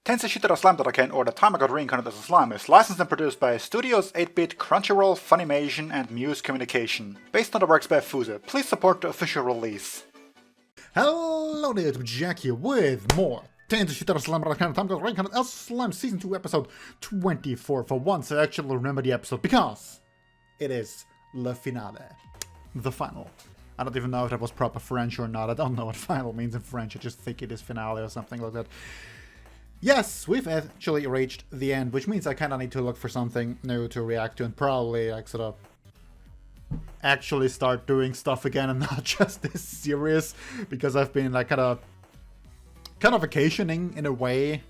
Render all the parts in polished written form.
Tensei Shitara Slime Datta Ken, or The Time I Got Reincarnated as a Slime, is licensed and produced by Studios 8-Bit, Crunchyroll, Funimation, and Muse Communication. Based on the works by Fuse. Please support the official release. Hello there, it's Jack here with more Tensei Shitara Slime Datta Ken, Time I Got Reincarnated as a Slime Season 2 episode 24. For once I actually remember the episode because it is le finale. The final. I don't even know if that was proper French or not. I don't know what final means in French. I just think it is finale or something like that. Yes, we've actually reached the end, which means I kind of need to look for something new to react to and probably like sort of actually start doing stuff again and not just this series, because I've been like kind of vacationing in a way,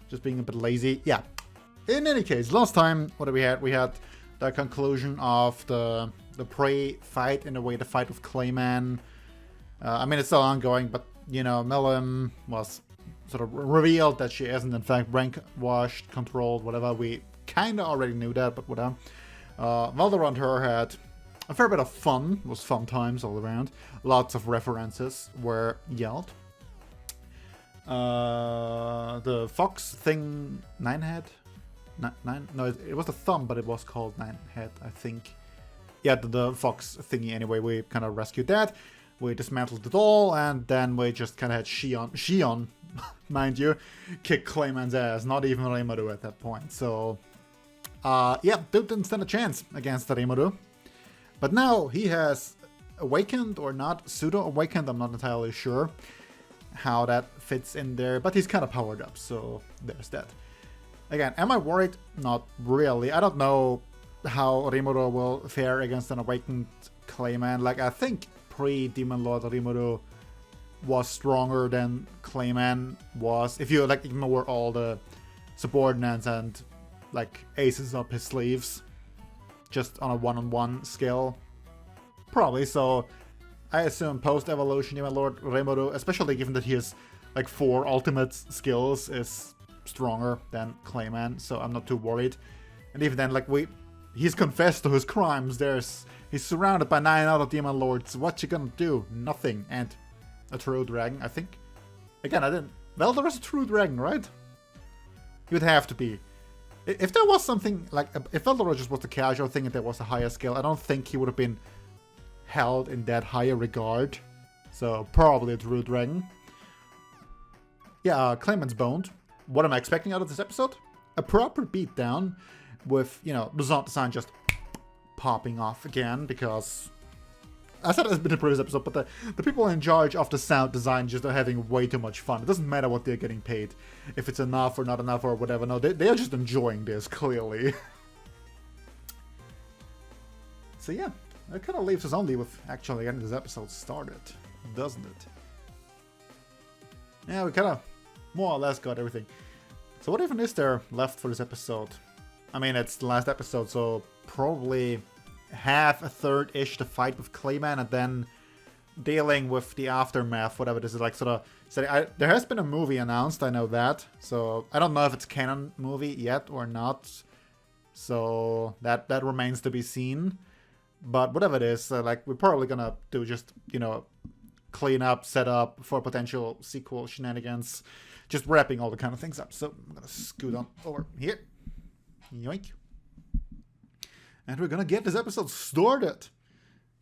just being a bit lazy. Yeah. In any case, last time what did we had? We had the conclusion of the prey fight, in a way, the fight with Clayman. I mean, it's still ongoing, but you know, Melon was sort of revealed that she isn't in fact rank washed, controlled, whatever. We kind of already knew that, but whatever. Valder and her had a fair bit of fun. It was fun times all around. Lots of references were yelled. The fox thing, Ninehead? No, it was the thumb, but it was called Ninehead, I think. Yeah, the fox thingy anyway. We kind of rescued that. We dismantled it all, and then we just kind of had Shion, mind you, kick Clayman's ass. Not even Rimuru at that point. So, yeah, dude didn't stand a chance against Rimuru. But now he has awakened, or not, pseudo-awakened. I'm not entirely sure how that fits in there, but he's kind of powered up, so there's that. Again, am I worried? Not really. I don't know how Rimuru will fare against an awakened Clayman. Like, I think pre-Demon Lord Rimuru was stronger than Clayman was, if you like ignore all the subordinates and like aces up his sleeves, just on a one-on-one scale. Probably. So I assume post-evolution Demon Lord Rimuru, especially given that he has like 4 ultimate skills, is stronger than Clayman, so I'm not too worried. And even then, like, he's confessed to his crimes. He's surrounded by 9 other Demon Lords. What you gonna do? Nothing. And a true dragon, I think. Again, well, there is a true dragon, right? He would have to be. If there was something like, if Eldora just was the casual thing and there was a higher scale, I don't think he would have been held in that higher regard. So probably a true dragon. Yeah, Clayman's boned. What am I expecting out of this episode? A proper beatdown with, you know, the sound design just popping off again, because I said it's been a previous episode, but the people in charge of the sound design just are having way too much fun. It doesn't matter what they're getting paid, if it's enough or not enough or whatever. No, they are just enjoying this, clearly. So yeah, that kind of leaves us only with actually getting this episode started, doesn't it? Yeah, we kind of more or less got everything. So what even is there left for this episode? I mean, it's the last episode, so probably half, a third-ish to fight with Clayman, and then dealing with the aftermath, whatever this is, like sort of. So there has been a movie announced, I know that. So I don't know if it's a canon movie yet or not. So that remains to be seen. But whatever it is, like, we're probably gonna do just, you know, clean up, set up for potential sequel shenanigans, just wrapping all the kind of things up. So I'm gonna scoot on over here. Yoink. And we're gonna get this episode started.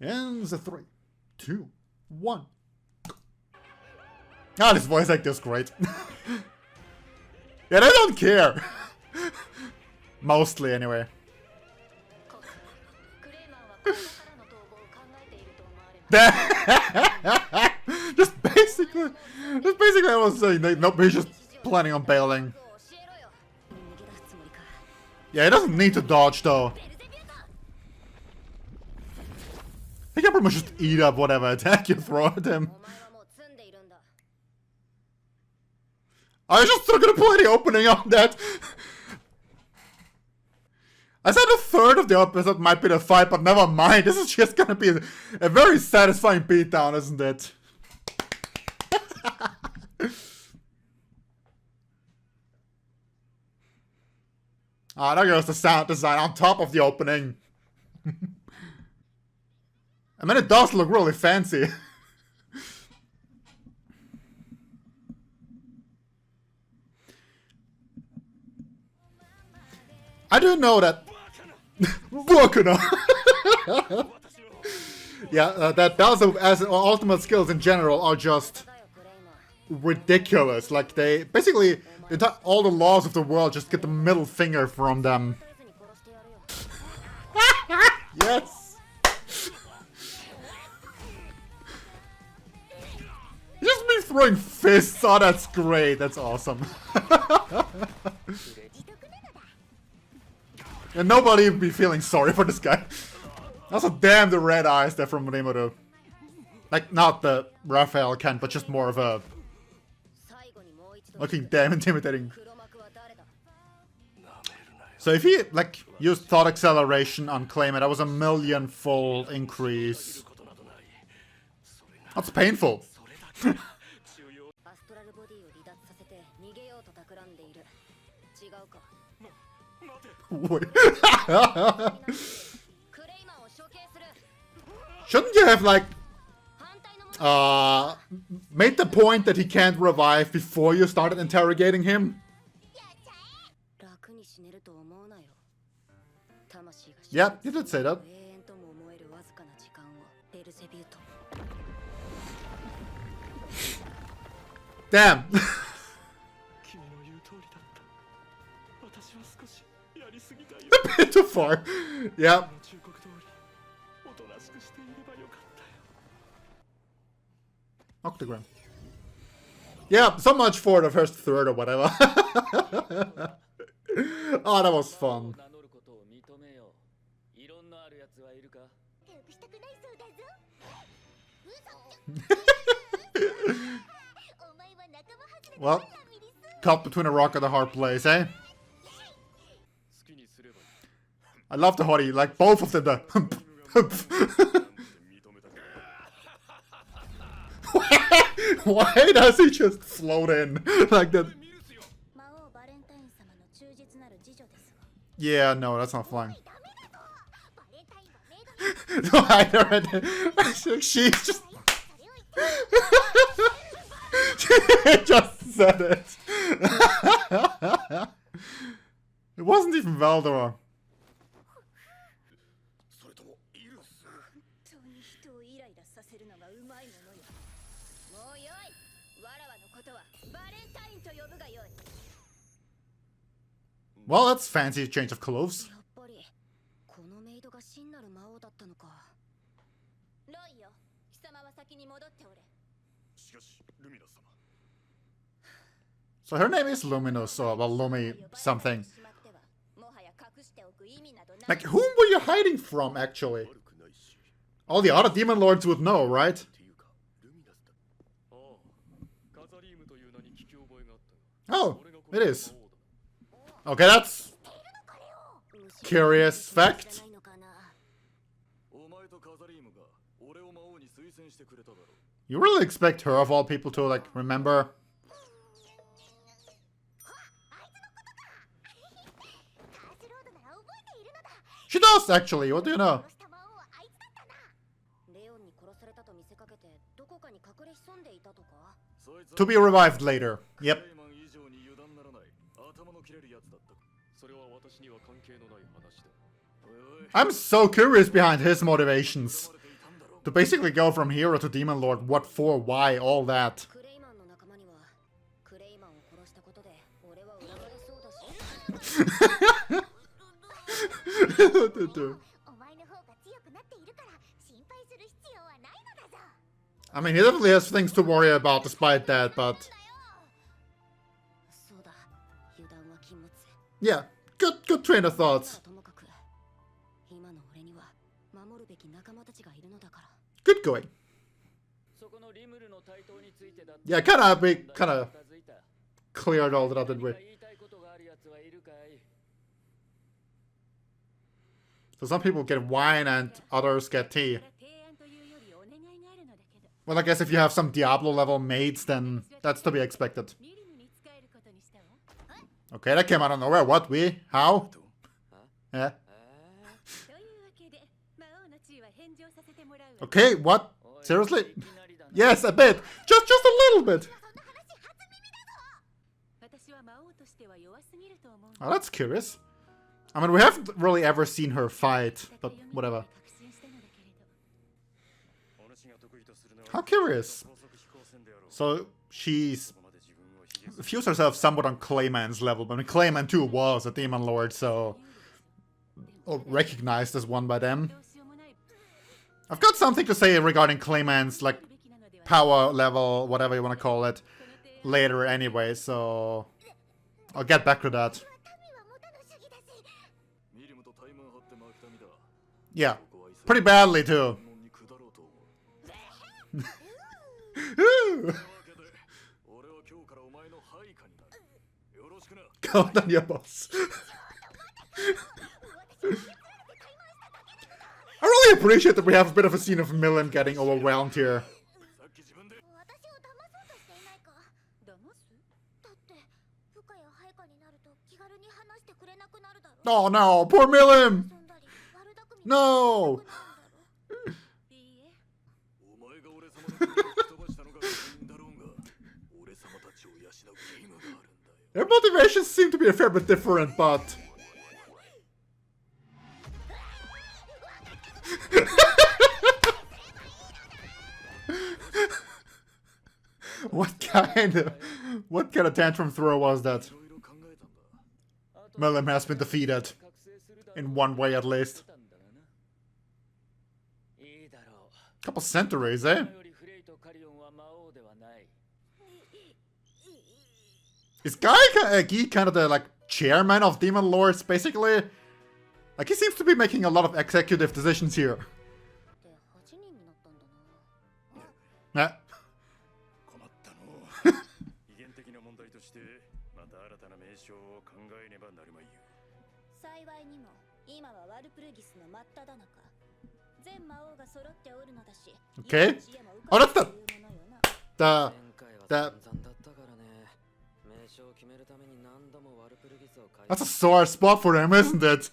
In the 3, 2, 1. Ah, this voice actor is great. Yeah, they don't care. Mostly, anyway. Just basically I was saying that nope, he's just planning on bailing. Yeah, he doesn't need to dodge though. He can pretty much just eat up whatever attack you throw at him. I was just still gonna play the opening on that. I said a third of the episode might be the fight, but never mind. This is just gonna be a very satisfying beatdown, isn't it? Ah, there goes the sound design on top of the opening. I mean, it does look really fancy. I do know that. Bakuna. Yeah, that also as ultimate skills in general are just ridiculous. Like they basically all the laws of the world just get the middle finger from them. Yes. Just me throwing fists. Oh, that's great. That's awesome. And nobody would be feeling sorry for this guy. Also, damn the red eyes there from Rimuru. Like, not the Raphael kind, but just more of a... looking damn intimidating. So if he, like, used thought acceleration on Claymate, that was a 1,000,000-fold increase. That's painful. Wait. Shouldn't you have, like, made the point that he can't revive before you started interrogating him? Yeah, you did say that. Damn. A bit too far. Yeah. Octagram. Yeah, so much for the first third or whatever. Oh, that was fun. Well, caught between a rock and a hard place, eh? I love the hottie, like both of them. Why does he just float in like that? Yeah, no, that's not flying. No, she's just... She just said it. It wasn't even Valdor. Well, that's fancy change of clothes. So her name is Luminous, or well, Lumi something. Like, whom were you hiding from, actually? All the other demon lords would know, right? Oh, it is. Okay, that's curious fact. You really expect her, of all people, to, like, remember? She does, actually. What do you know? To be revived later. Yep. I'm so curious behind his motivations. To basically go from hero to demon lord, what for, why, all that. I mean, he definitely has things to worry about despite that, but... yeah, good train of thoughts. Good going. Yeah, kinda cleared all that up, didn't we? So some people get wine and others get tea. Well, I guess if you have some Diablo level maids, then that's to be expected. Okay, that came out of nowhere. What? We? How? Yeah. Okay, what? Seriously? Yes, a bit. Just a little bit. Oh, that's curious. I mean, we haven't really ever seen her fight, but whatever. How curious. So she's views herself somewhat on Clayman's level, but I mean, Clayman too was a demon lord, so recognized as one by them. I've got something to say regarding Clayman's like power level, whatever you want to call it, later anyway, so I'll get back to that. Yeah, pretty badly too. Count on your boss. I really appreciate that we have a bit of a scene of Millen getting overwhelmed here. Oh no, poor Millen! No! Their motivations seem to be a fair bit different, but... What kind of tantrum throw was that? Melem has been defeated. In one way at least. Couple centuries, eh? Is Guy kind of the like chairman of Demon Lords, basically? Like he seems to be making a lot of executive decisions here. Yeah. Okay. Oh, that's the that's a sore spot for him, isn't it?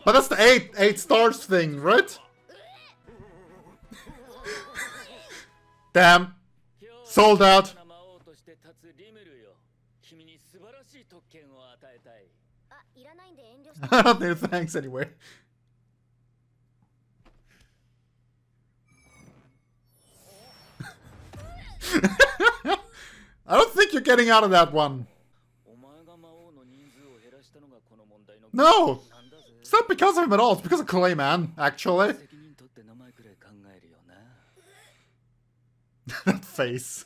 But that's the eight stars thing, right? Damn. Sold out. I don't need thanks anyway. I don't think you're getting out of that one. No! It's not because of him at all, it's because of Clayman, actually. That face.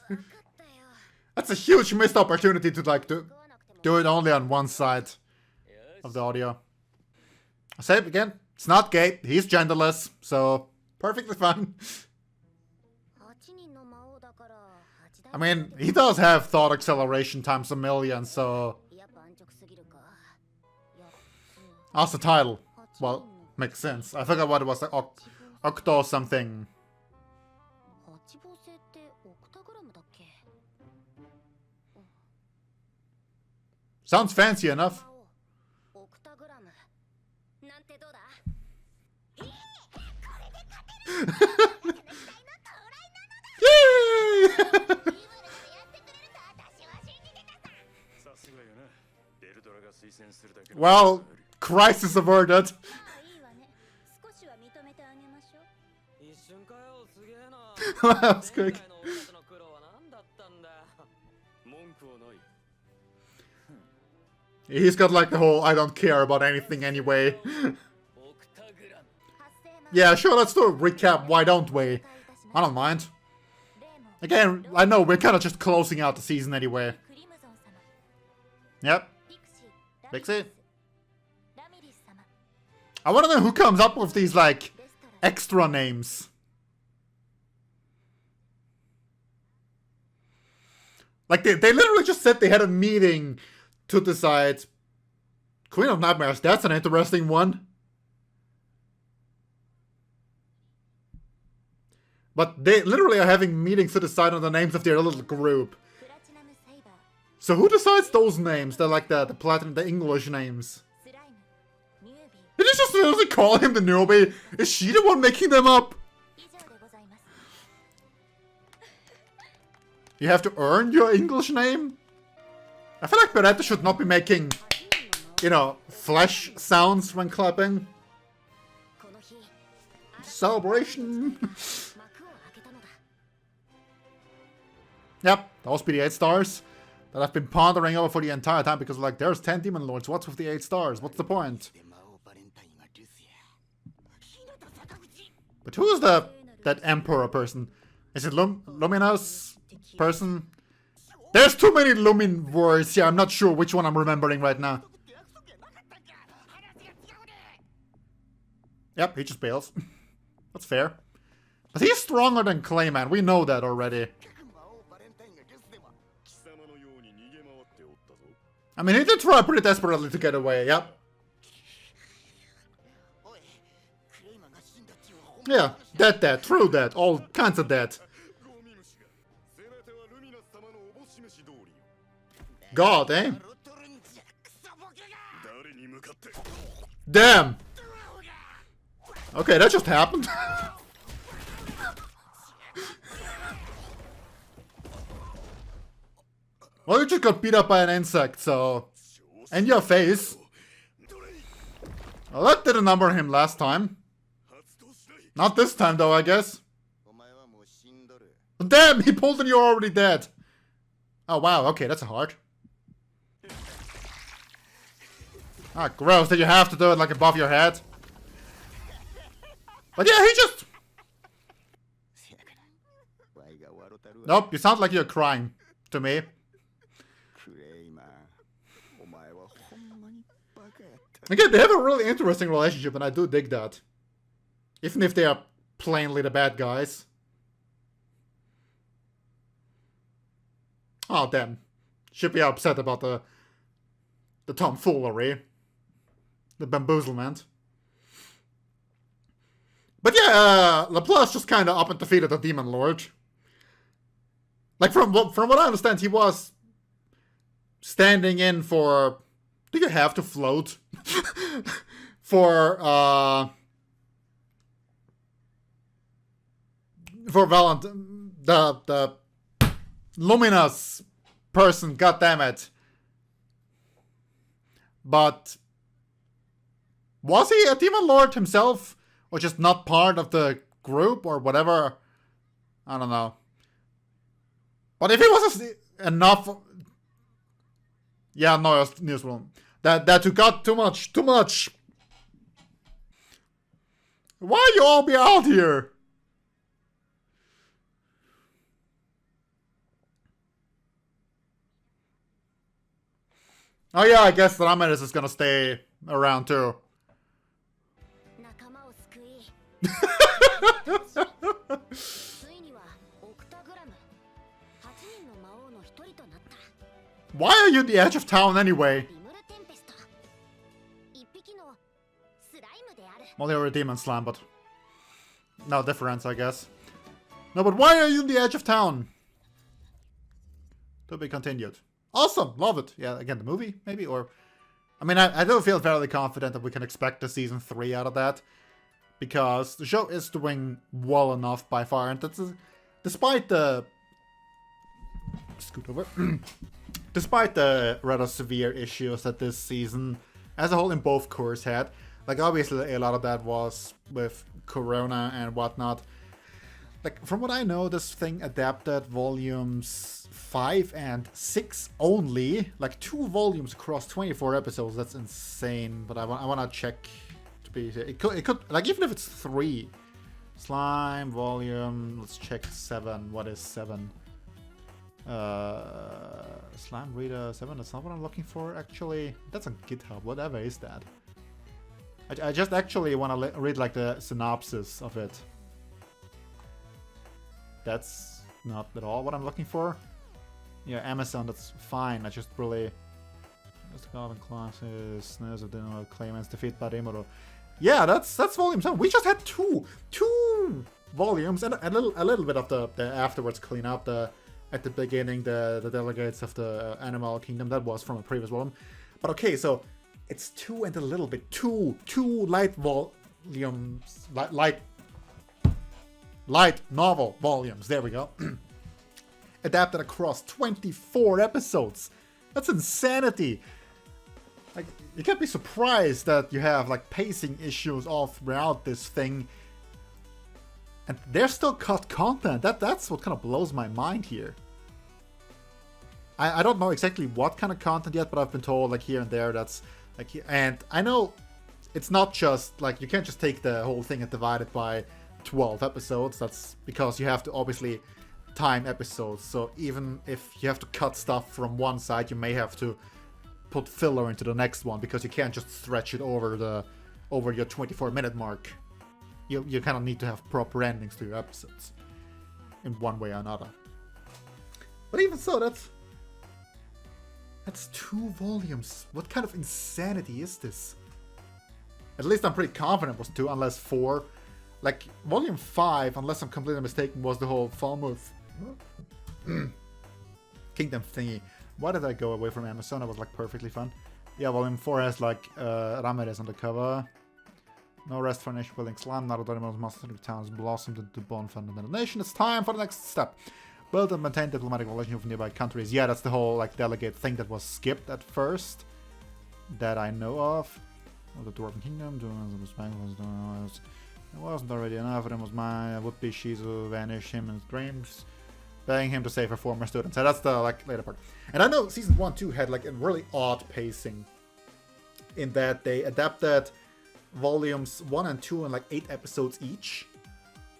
That's a huge missed opportunity to like do it only on one side of the audio. I'll say it again, it's not gay, he's genderless, so perfectly fine. I mean, he does have thought acceleration times a million, so... That's the title. Well, makes sense. I forgot what it was, like Octo something. Sounds fancy enough. Yay! Well, crisis averted. That was quick. He's got like the whole I don't care about anything anyway. Yeah, sure, let's do a recap, why don't we? I don't mind. Again, I know we're kind of just closing out the season anyway. Yep. Pixie. I want to know who comes up with these, like, extra names. Like, they literally just said they had a meeting to decide... Queen of Nightmares, that's an interesting one. But they literally are having meetings to decide on the names of their little group. So who decides those names? They're like the platinum, the English names. Did you just literally call him the newbie? Is she the one making them up? You have to earn your English name? I feel like Beretta should not be making you know, flesh sounds when clapping. Celebration. Yep, those be the 8 stars that I've been pondering over for the entire time, because like, there's 10 demon lords, what's with the 8 stars? What's the point? But who is that emperor person? Is it Luminous person? There's too many Lumin words here, I'm not sure which one I'm remembering right now. Yep, he just bails. That's fair. But he's stronger than Clayman, we know that already. I mean, he did try pretty desperately to get away, yep. Yeah, dead, true dead, all kinds of dead. God, eh? Damn! Okay, that just happened. Well, you just got beat up by an insect, so... In your face. Well, that didn't number him last time. Not this time, though, I guess. Damn, he pulled and you're already dead. Oh, wow, okay, that's hard. Ah, gross, did you have to do it, like, above your head? But yeah, he just... Nope, you sound like you're crying to me. Again, they have a really interesting relationship, and I do dig that. Even if they are plainly the bad guys. Oh, damn. Should be upset about the tomfoolery. The bamboozlement. But yeah, Laplace just kind of up and defeated the Demon Lord. Like, from what I understand, he was standing in for... Do you have to float? for the luminous person, goddammit. But was he a Demon Lord himself? Or just not part of the group or whatever? I don't know. But if it was enough... Yeah, no, it's newsroom. That you got too much. Why you all be out here? Oh yeah, I guess the Ramirez is gonna stay around too. Why are you at the edge of town anyway? Well, they were a demon slime, but no difference, I guess. No, but why are you in the edge of town? To be continued. Awesome, love it. Yeah, again, the movie, maybe, or... I mean, I do feel fairly confident that we can expect a season 3 out of that. Because the show is doing well enough by far, and that's... Despite the... Scoot over. Despite the rather severe issues that this season, as a whole, in both cores had... Like, obviously, a lot of that was with Corona and whatnot. Like, from what I know, this thing adapted volumes 5 and 6 only. Like, 2 volumes across 24 episodes. That's insane. But I want to check to be... It could... Like, even if it's 3. Slime, volume... Let's check 7. What is 7? Slime Reader 7. That's not what I'm looking for, actually. That's on GitHub. Whatever is that? I just actually want to read, like, the synopsis of it. That's not at all what I'm looking for. Yeah, Amazon, that's fine. I just really... Just the Goblin classes, Snares of Dinner, Claimants, Defeat by Rimuru. Yeah, that's volume 7. We just had two volumes, and a little bit of the afterwards cleanup. At the beginning, the delegates of the Animal Kingdom, that was from a previous volume. But okay, so... It's 2 and a little bit. Two light volumes. Light novel volumes. There we go. Adapted across 24 episodes. That's insanity. like, you can't be surprised that you have like pacing issues all throughout this thing. And there's still cut content. That's what kind of blows my mind here. I don't know exactly what kind of content yet, but I've been told like here and there that's like, and I know it's not just like, you can't just take the whole thing and divide it by 12 episodes. That's because you have to obviously time episodes. So even if you have to cut stuff from one side, you may have to put filler into the next one, because you can't just stretch it over your 24-minute mark. You kind of need to have proper endings to your episodes in one way or another. But even so, that's 2 volumes. What kind of insanity is this? At least I'm pretty confident it was 2, unless 4. Like, volume 5, unless I'm completely mistaken, was the whole Falmouth Kingdom thingy. Why did I go away from Amazon? It was like perfectly fun. Yeah, volume 4 has like Ramirez on the cover. No rest for nation building slime, not a most monster towns blossomed into bone fundamental nation. It's time for the next step. Build and maintain diplomatic relations with nearby countries. Yeah, that's the whole like delegate thing that was skipped at first. That I know of. Oh, the Dwarven Kingdom, it wasn't already enough, it was mine. Would-be Shizu vanish him in his dreams, begging him to save her former students. So that's the like later part. And I know season 1 too had like a really odd pacing, in that they adapted volumes 1 and 2 in like 8 episodes each,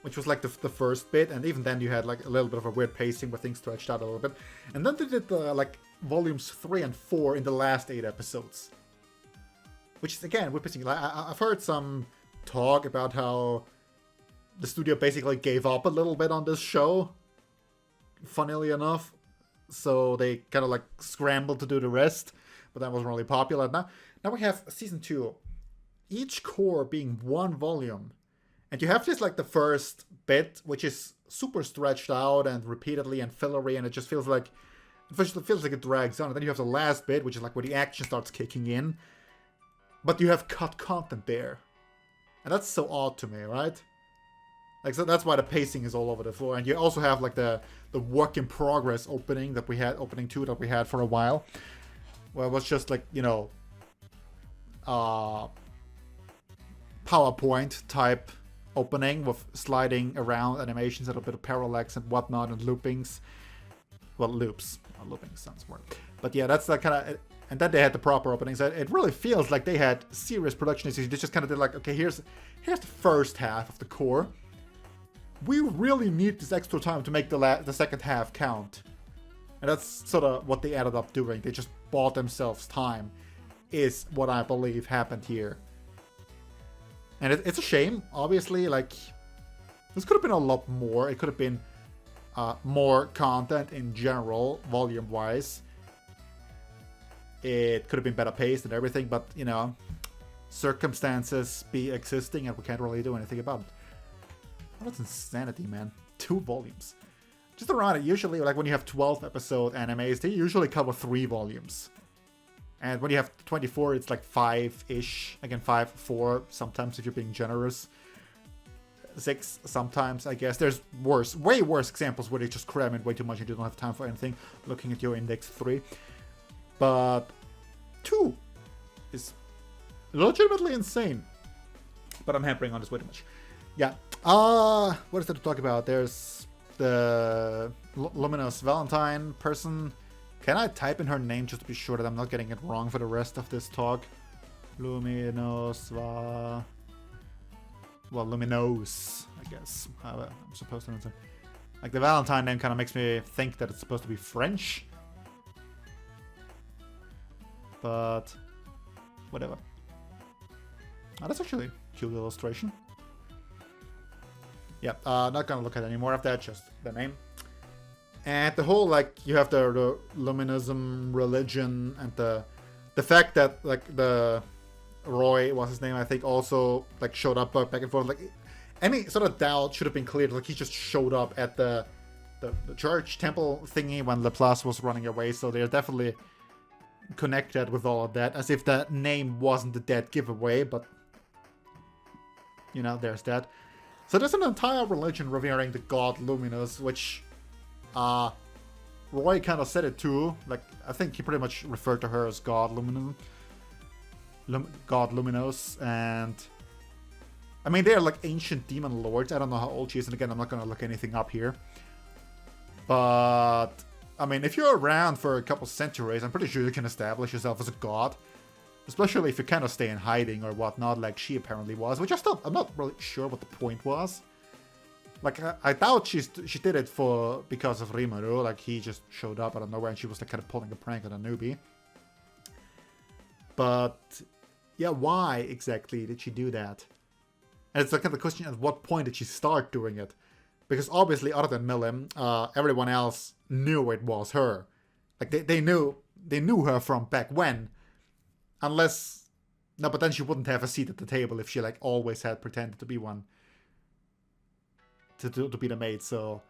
which was like the first bit, and even then you had like a little bit of a weird pacing where things stretched out a little bit. And then they did like volumes 3 and 4 in the last 8 episodes, which is again weird pacing. Like, I've heard some talk about how the studio basically gave up a little bit on this show, funnily enough, so they kind of like scrambled to do the rest, but that wasn't really popular. Now we have season 2, each core being 1 volume, and you have just like the first bit, which is super stretched out and repeatedly and fillery, and it just feels like it drags on. And then you have the last bit, which is like where the action starts kicking in, but you have cut content there. And that's so odd to me, right? Like, so that's why the pacing is all over the floor. And you also have like the work in progress opening 2 that we had for a while, where it was just like, you know, PowerPoint type opening with sliding around animations and a bit of parallax and whatnot and loopings. Well, loops. Looping sounds more. But yeah, that's that kind of. And then they had the proper openings. It really feels like they had serious production issues. They just kind of did like, okay, here's the first half of the core. We really need this extra time to make the second half count. And that's sort of what they ended up doing. They just bought themselves time, is what I believe happened here. And it's a shame, obviously. Like, this could have been a lot more. It could have been more content in general, volume-wise. It could have been better paced and everything, but, you know, circumstances be existing and we can't really do anything about it. Oh, that's insanity, man. 2 volumes. Just around it, usually, like when you have 12-episode animes, they usually cover 3 volumes. And when you have 24, it's like 5-ish. Again, 5, 4, sometimes if you're being generous. 6 sometimes, I guess. There's way worse examples where they just cram in way too much and you don't have time for anything. Looking at your index 3. But 2 is legitimately insane. But I'm hampering on this way too much. Yeah. What is there to talk about? There's the Luminous Valentine person. Can I type in her name just to be sure that I'm not getting it wrong for the rest of this talk? Luminous Luminous, I guess. I'm supposed to answer. Like, the Valentine name kind of makes me think that it's supposed to be French. But whatever. Oh, that's actually a cute illustration. Yeah, not gonna look at any more of that, just the name. And the whole, like, you have the Luminism religion, and the fact that, like, the Roy was his name, I think, also, like, showed up back and forth. Like, any sort of doubt should have been cleared. Like, he just showed up at the church temple thingy when Laplace was running away, so they're definitely connected with all of that, as if that name wasn't a dead giveaway, but, you know, there's that. So there's an entire religion revering the god Luminous, which Roy kind of said it too. Like, I think he pretty much referred to her as God Luminous. god Luminos, and I mean, they're like ancient demon lords. I don't know how old she is, and again, I'm not gonna look anything up here. But I mean, if you're around for a couple centuries, I'm pretty sure you can establish yourself as a god. Especially if you kind of stay in hiding or whatnot, like she apparently was, which I'm not really sure what the point was. Like, I doubt she did it because of Rimuru, like he just showed up out of nowhere and she was like kind of pulling a prank on a newbie. But, yeah, why exactly did she do that? And it's like kind of the question, at what point did she start doing it? Because obviously, other than Milim, everyone else knew it was her. Like, they knew her from back when. Unless, no, but then she wouldn't have a seat at the table if she like always had pretended to be one, to be the maid. So,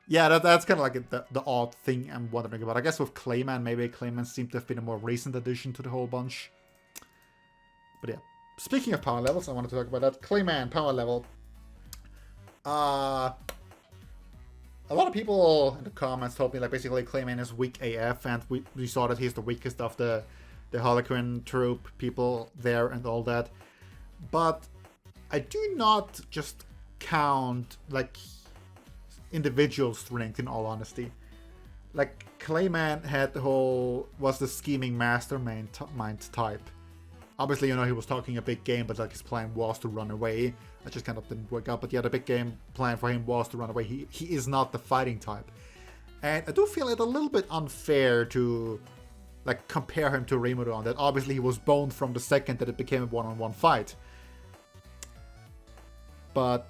yeah, that's kind of like the odd thing I'm wondering about. I guess with Clayman, maybe Clayman seemed to have been a more recent addition to the whole bunch. But yeah, speaking of power levels, I wanted to talk about that. Clayman power level. A lot of people in the comments told me like basically Clayman is weak AF, and we saw that he's the weakest of the Harlequin troop people there and all that. But I do not just count like individual strength, in all honesty. Like Clayman was the scheming mastermind type. Obviously, you know, he was talking a big game, but like his plan was to run away. That just kind of didn't work out. But yeah, the big game plan for him was to run away. He is not the fighting type. And I do feel it a little bit unfair to like compare him to Rimuru on that. Obviously, he was boned from the second that it became a one-on-one fight. But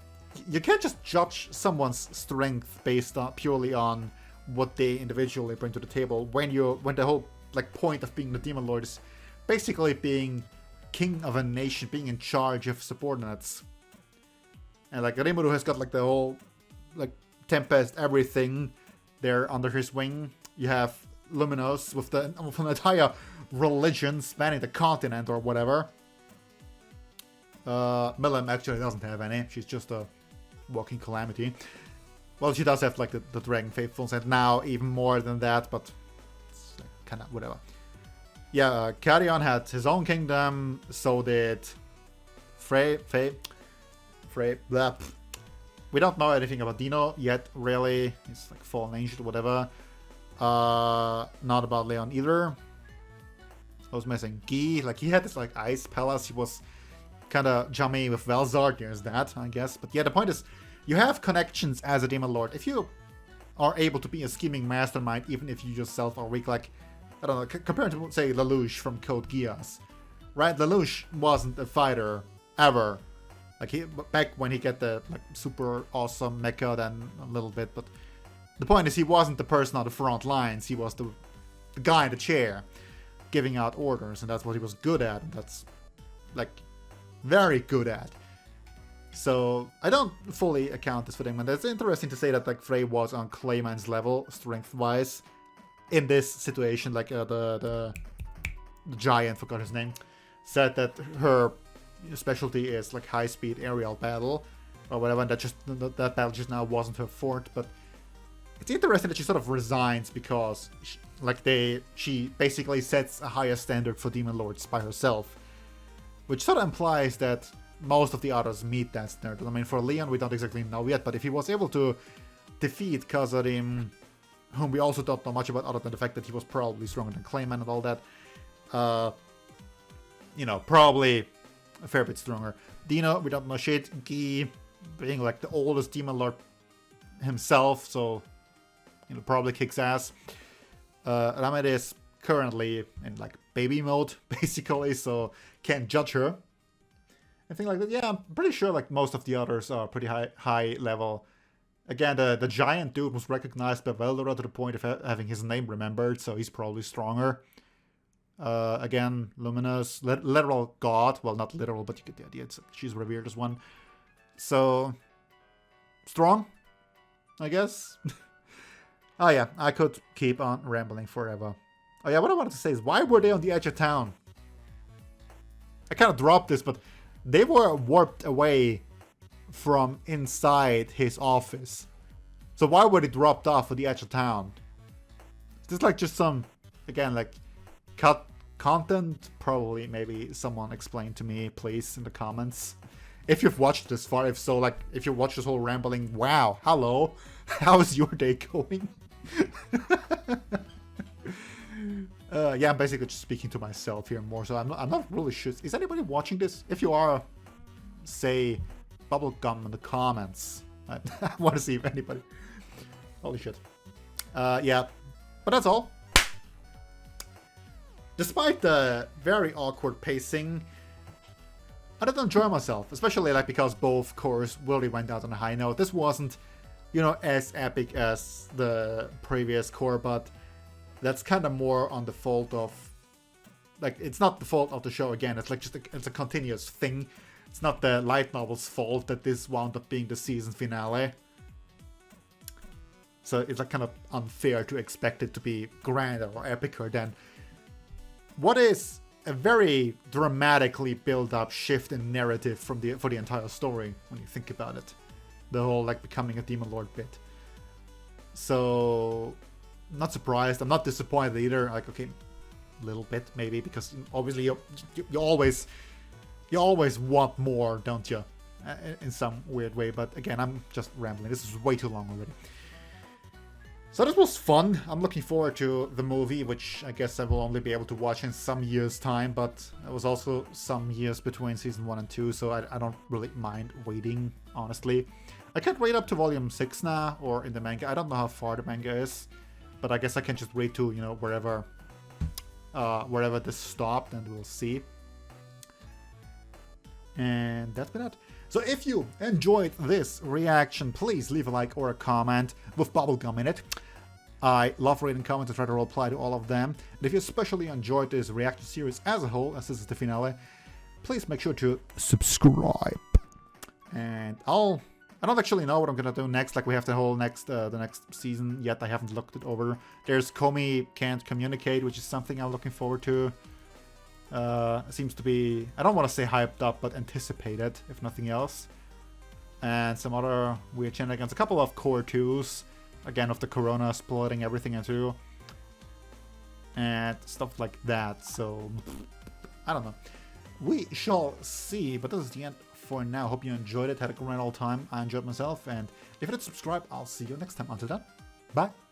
you can't just judge someone's strength based purely on what they individually bring to the table. When the whole like point of being the Demon Lord is basically being king of a nation, being in charge of subordinates. And like Rimuru has got like the whole like Tempest, everything there under his wing. You have Luminos with an entire religion spanning the continent or whatever. Milim actually doesn't have any. She's just a walking calamity. Well, she does have like the Dragon Faithfuls, and now even more than that, but it's kind of whatever. Yeah, Carrion had his own kingdom, so did Frey, blah. We don't know anything about Dino yet, really. He's like fallen angel or whatever. Not about Leon either. I was missing Guy. Like, he had this like ice palace. He was kind of jummy with Velzard. There's that, I guess. But yeah, the point is, you have connections as a Demon Lord. If you are able to be a scheming mastermind, even if you yourself are weak, like, I don't know, compared to, say, Lelouch from Code Geass, right? Lelouch wasn't a fighter, ever. Like, back when he got the like super awesome mecha, then a little bit, but the point is, he wasn't the person on the front lines. He was the guy in the chair giving out orders, and that's what he was good at. And that's like very good at. So I don't fully account this for him, and it's interesting to say that like Frey was on Clayman's level strength-wise in this situation. Like the giant, forgot his name, said that her specialty is like high-speed aerial battle or whatever, and that battle just now wasn't her fort, but. It's interesting that she sort of resigns because, she basically sets a higher standard for Demon Lords by herself. Which sort of implies that most of the others meet that standard. I mean, for Leon, we don't exactly know yet, but if he was able to defeat Kazarim, whom we also don't know much about other than the fact that he was probably stronger than Clayman and all that, probably a fair bit stronger. Dino, we don't know shit. Guy, being like the oldest Demon Lord himself, so probably kicks ass. Ramad is currently in like baby mode, basically, so can't judge her. And things like that. Yeah, I'm pretty sure like most of the others are pretty high level. Again, the giant dude was recognized by Veldora to the point of having his name remembered, so he's probably stronger. Again, Luminous, literal god. Well, not literal, but you get the idea. She's revered as one. So, strong, I guess. Oh yeah, I could keep on rambling forever. Oh yeah, what I wanted to say is, why were they on the edge of town? I kind of dropped this, but they were warped away from inside his office. So why were they dropped off at the edge of town? Is this like just some, again, like cut content, probably maybe someone explain to me, please, in the comments. If you've watched this far, if so, like, if you watched this whole rambling, wow, hello, how's your day going? Yeah, I'm basically just speaking to myself here more, so I'm not really sure. Is anybody watching this? If you are, say bubblegum in the comments. I want to see if anybody... Holy shit. Yeah, but that's all. Despite the very awkward pacing, I did enjoy myself, especially like because both cores really went out on a high note. This wasn't, you know, as epic as the previous core, but that's kind of more on the fault of, like, it's not the fault of the show again. It's like just it's a continuous thing. It's not the light novel's fault that this wound up being the season finale. So it's like kind of unfair to expect it to be grander or epicer than what is a very dramatically built-up shift in narrative for the entire story when you think about it. The whole like becoming a demon lord bit. So not surprised. I'm not disappointed either. Like, okay, a little bit maybe, because obviously you always want more, don't you? In some weird way. But again, I'm just rambling. This is way too long already. So this was fun. I'm looking forward to the movie, which I guess I will only be able to watch in some years' time, but it was also some years between season 1 and 2, so I don't really mind waiting, honestly. I can't wait up to volume 6 now, or in the manga. I don't know how far the manga is, but I guess I can just wait to, you know, wherever this stopped, and we'll see. And that's been it. So if you enjoyed this reaction, please leave a like or a comment with bubblegum in it. I love reading comments and try to reply to all of them. And if you especially enjoyed this reaction series as a whole, as this is the finale, please make sure to subscribe. And I don't actually know what I'm gonna do next. Like, we have the whole next the next season yet. I haven't looked it over. There's Komi Can't Communicate, which is something I'm looking forward to. Seems to be, I don't want to say hyped up, but anticipated, if nothing else. And some other weird shenanigans. A couple of core 2s, again, of the corona splitting everything into. And stuff like that, so I don't know. We shall see, but this is the end for now. Hope you enjoyed it, had a grand old time. I enjoyed myself, and if you did subscribe, I'll see you next time. Until then, bye!